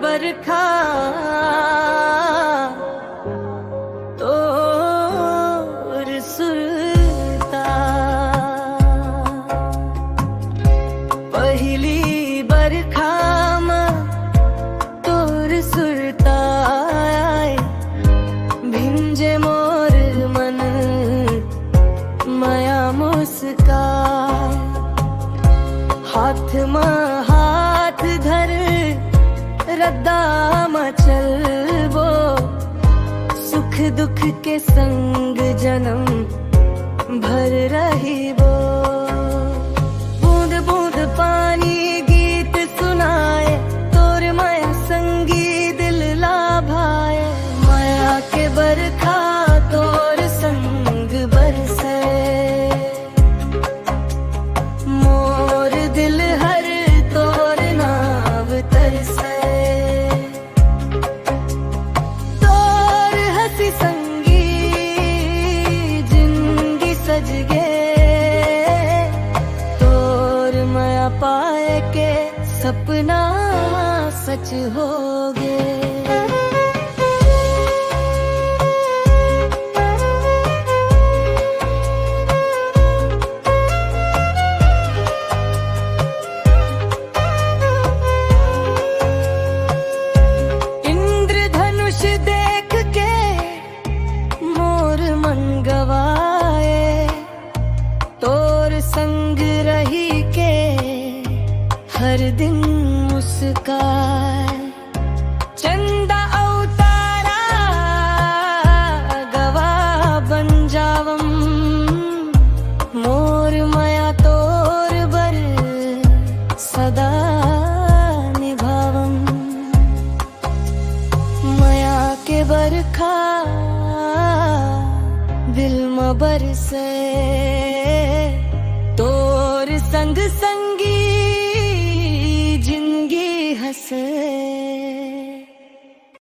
बरखा तोर सुरता पहली बरखा में तोर सुरता भिंजे मोर मन माया मुस्का हाथ में हाथ धर रद्दा में चलबो सुख दुख के संग जन्म भर रहीबो बूंद बूंद पानी गीत सुनाए तोर माया संगी दिल लाभाए माया के बरखा तोर संग बरसे मोर दिल हर तोर नाव तरसे तोर हंसी संगी जिंदगी सज गे तोर माया पाए के सपना सच हो गे। देख के मोर मन गवाए तोर संग रही के हर दिन मुस्काए चंदा अवतारा गवा बन जावम मोर माया तोर बर सदा निभावम माया के बरखा दिल में बरसे तोर संग संग